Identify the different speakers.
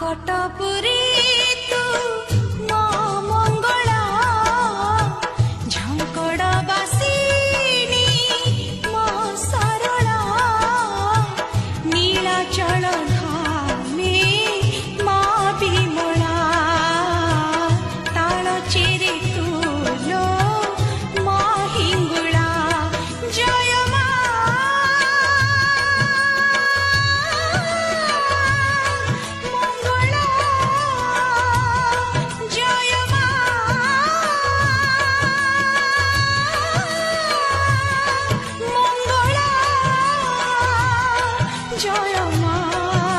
Speaker 1: कटपुरी तू मा मंगला झंकड़ बासिनी मा सरला नीलाचल धामे मा विमला ताल चेरे तुलो मा हिंगुला जय मा मंगला जय मा मंगला जय मा।